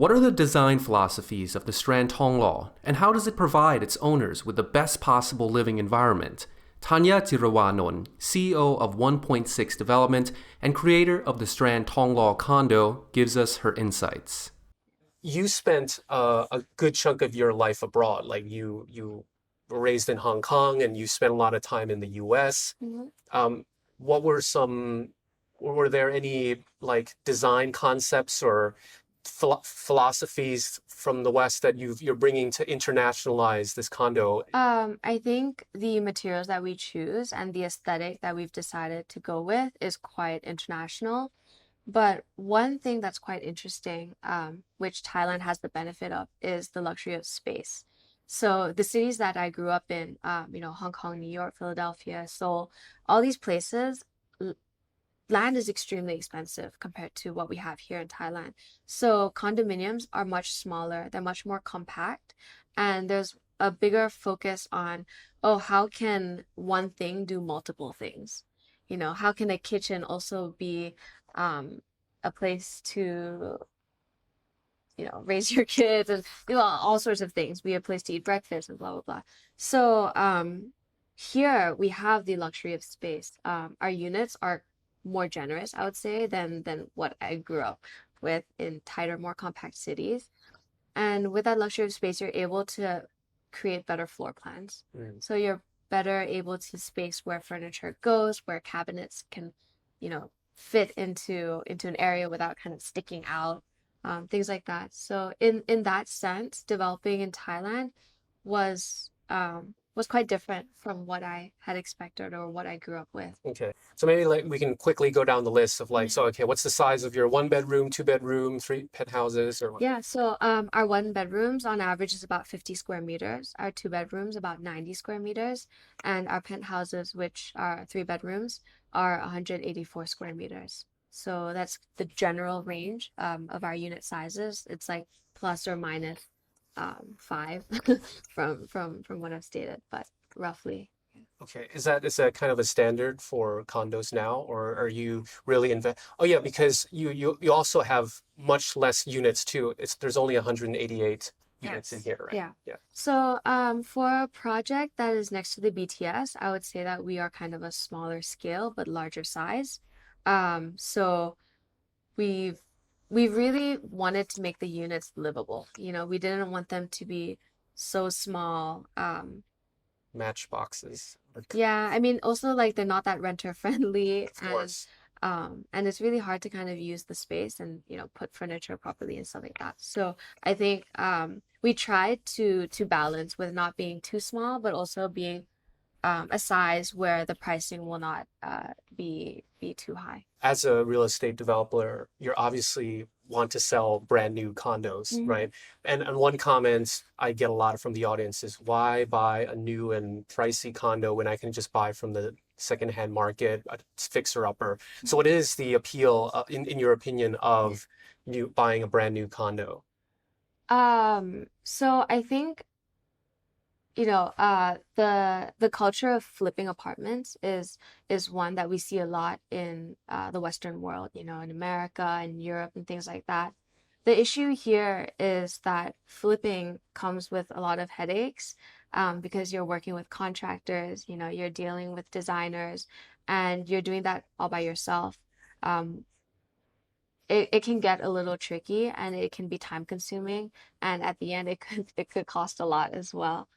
What are the design philosophies of the Strand Thonglor, and how does it provide its owners with the best possible living environment? Tanya Chearavanond, CEO of ONE.SIX Development and creator of the Strand Thonglor Condo, gives us her insights. You spent a good chunk of your life abroad. Like you were raised in Hong Kong and you spent a lot of time in the US. What were were there any like design concepts or philosophies from the West that you're bringing to internationalize this condo? I think the materials that we choose and the aesthetic that we've decided to go with is quite international. But one thing that's quite interesting, which Thailand has the benefit of, is the luxury of space. So the cities that I grew up in, Hong Kong, New York, Philadelphia, Seoul, all these places, land is extremely expensive compared to what we have here in Thailand. So condominiums are much smaller, they're much more compact, and there's a bigger focus on, oh, how can one thing do multiple things? How can a kitchen also be a place to, raise your kids and all sorts of things, be a place to eat breakfast and blah, blah, blah. So here we have the luxury of space. Our units are more generous, I would say, than what I grew up with in tighter, more compact cities. And with that luxury of space, you're able to create better floor plans. So you're better able to space where furniture goes, where cabinets can, fit into an area without kind of sticking out, things like that. So in that sense, developing in Thailand was quite different from what I had expected or what I grew up with. Okay. So maybe like we can quickly go down the list of like, so okay, what's the size of your one bedroom, two bedroom, three penthouses or what? Yeah, so our one bedrooms on average is about 50 square meters, our two bedrooms about 90 square meters, and our penthouses, which are three bedrooms, are 184 square meters. So that's the general range of our unit sizes. It's like plus or minus five from what I've stated, but roughly. Okay, is that kind of a standard for condos now, or are you really invest? Oh yeah, because you also have much less units too. There's only 188 units in here, right? Yeah. Yeah. So for a project that is next to the BTS, I would say that we are kind of a smaller scale but larger size. So we really wanted to make the units livable. We didn't want them to be so small. Matchboxes. Yeah, I mean, also like they're not that renter friendly, Of course. and it's really hard to kind of use the space and put furniture properly and stuff like that. So I think we tried to balance with not being too small, but also being a size where the pricing will not be too high. As a real estate developer, you're obviously want to sell brand new condos, right? And one comment I get a lot from the audience is, why buy a new and pricey condo when I can just buy from the secondhand market, a fixer-upper? So what is the appeal, in your opinion, of buying a brand new condo? So I think the culture of flipping apartments is one that we see a lot in the Western world, in America and Europe and things like that. The issue here is that flipping comes with a lot of headaches, because you're working with contractors, you're dealing with designers, and you're doing that all by yourself. Um, it can get a little tricky and it can be time consuming, and at the end it could cost a lot as well.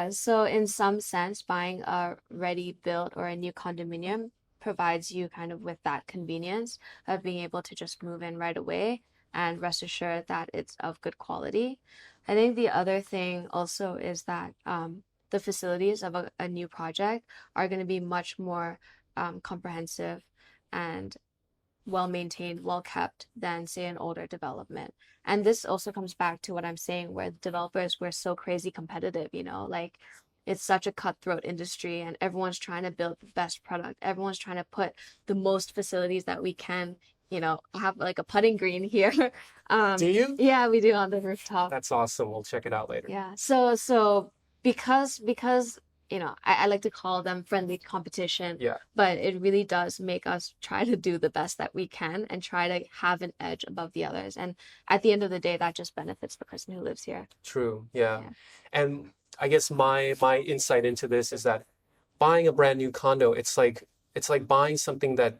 So in some sense, buying a ready built or a new condominium provides you kind of with that convenience of being able to just move in right away and rest assured that it's of good quality. I think the other thing also is that the facilities of a new project are going to be much more comprehensive and well maintained, well kept than say an older development. And this also comes back to what I'm saying, where developers were so crazy competitive, like it's such a cutthroat industry and everyone's trying to build the best product. Everyone's trying to put the most facilities that we can, have like a putting green here. Do you? Yeah, we do on the rooftop. That's awesome. We'll check it out later. Yeah. So because I like to call them friendly competition, Yeah, but it really does make us try to do the best that we can and try to have an edge above the others. And at the end of the day, that just benefits the person who lives here. true. Yeah. Yeah. And I guess my insight into this is that buying a brand new condo, it's like buying something that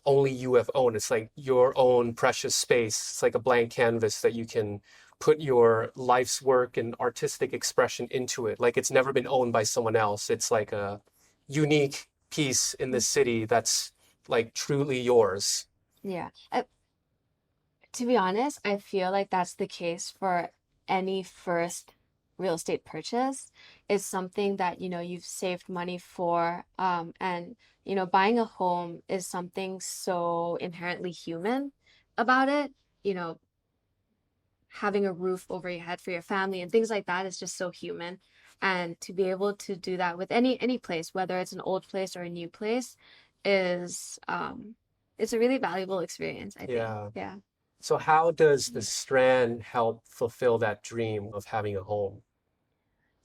only you have owned. It's like your own precious space. It's like a blank canvas that you can put your life's work and artistic expression into it. Like it's never been owned by someone else. It's like a unique piece in this city that's like truly yours. Yeah. To be honest, I feel like that's the case for any first real estate purchase is something that, you've saved money for. And, buying a home is something so inherently human about it. You know, having a roof over your head for your family and things like that is just so human. And to be able to do that with any place, whether it's an old place or a new place, is it's a really valuable experience, I think. Yeah. Yeah. So how does the Strand help fulfill that dream of having a home?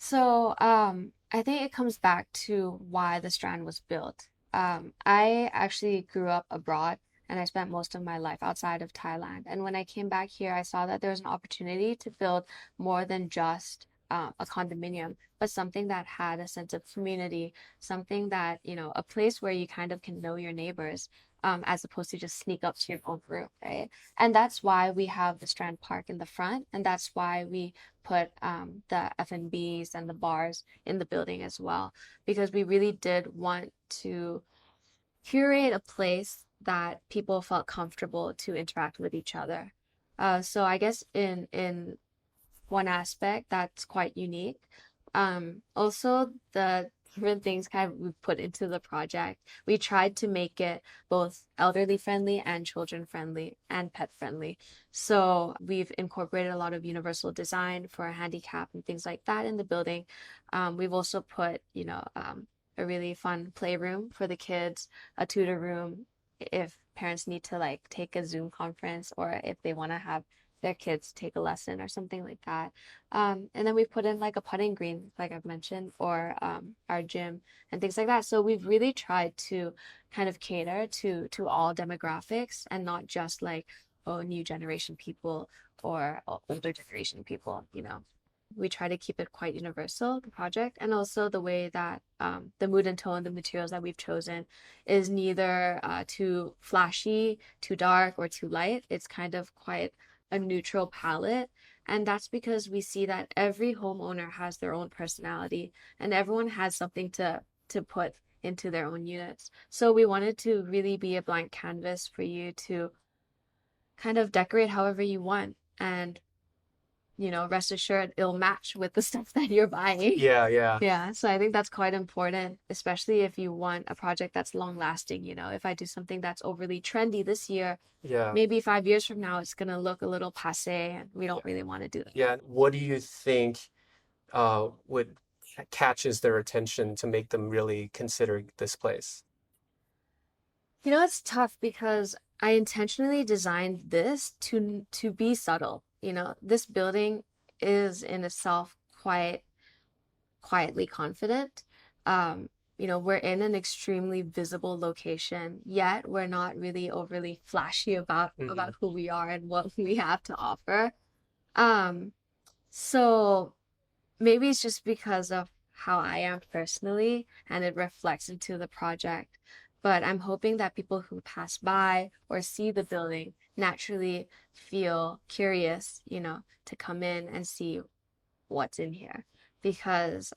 So, I think it comes back to why the Strand was built. I actually grew up abroad and I spent most of my life outside of Thailand. And when I came back here, I saw that there was an opportunity to build more than just a condominium, but something that had a sense of community, something that, a place where you kind of can know your neighbors, as opposed to just sneak up to your own roof, right? And that's why we have the Strand Park in the front, and that's why we put the F&Bs and the bars in the building as well, because we really did want to curate a place that people felt comfortable to interact with each other. So I guess in one aspect that's quite unique. Also, the different things kind of we put into the project. We tried to make it both elderly friendly and children friendly and pet friendly. So we've incorporated a lot of universal design for handicap and things like that in the building. We've also put, a really fun playroom for the kids, a tutor room if parents need to like take a Zoom conference or if they want to have their kids take a lesson or something like that. And then we put in like a putting green, like I've mentioned, or our gym and things like that. So we've really tried to kind of cater to all demographics and not just like, oh, new generation people or older generation people. We try to keep it quite universal, the project, and also the way that the mood and tone, the materials that we've chosen is neither too flashy, too dark, or too light. It's kind of quite a neutral palette. And that's because we see that every homeowner has their own personality and everyone has something to put into their own units. So we wanted to really be a blank canvas for you to kind of decorate however you want. And rest assured it'll match with the stuff that you're buying. Yeah, yeah, Yeah, so I think that's quite important, especially if you want a project that's long lasting. If I do something that's overly trendy this year, yeah, maybe 5 years from now it's gonna look a little passé, and we yeah. don't really want to do that. Yeah. What do you think would catches their attention to make them really consider this place? It's tough because I intentionally designed this to be subtle. This building is in itself quite quietly confident. We're in an extremely visible location, yet we're not really overly flashy about Hmm. who we are and what we have to offer. Um, so maybe it's just because of how I am personally, and it reflects into the project. But I'm hoping that people who pass by or see the building naturally feel curious, to come in and see what's in here, because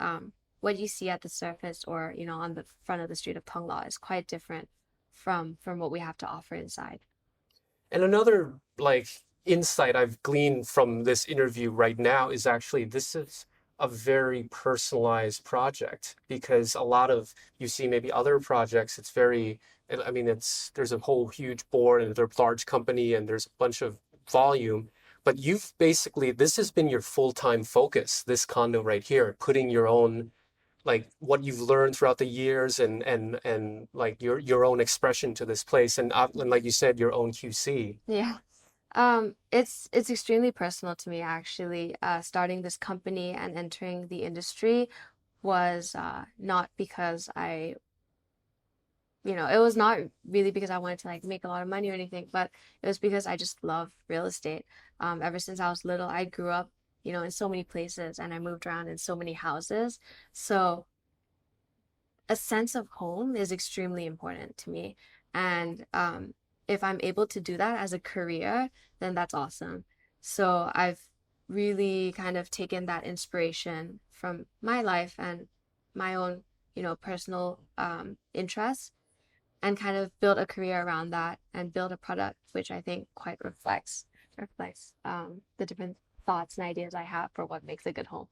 what you see at the surface or on the front of the street of Thonglor is quite different from what we have to offer inside. And another like insight I've gleaned from this interview right now is actually this is a very personalized project because a lot of you see maybe other projects, it's very, I mean, there's a whole huge board and there's a large company and there's a bunch of volume. But you've basically, this has been your full-time focus, this condo right here, putting your own like what you've learned throughout the years and like your own expression to this place and like you said your own QC. Yeah. It's extremely personal to me actually, starting this company and entering the industry was not because it was not really because I wanted to like make a lot of money or anything, but it was because I just love real estate. Ever since I was little, I grew up, in so many places and I moved around in so many houses. So a sense of home is extremely important to me. And if I'm able to do that as a career, then that's awesome. So I've really kind of taken that inspiration from my life and my own, personal interests and kind of build a career around that and build a product which I think quite reflects the different thoughts and ideas I have for what makes a good home.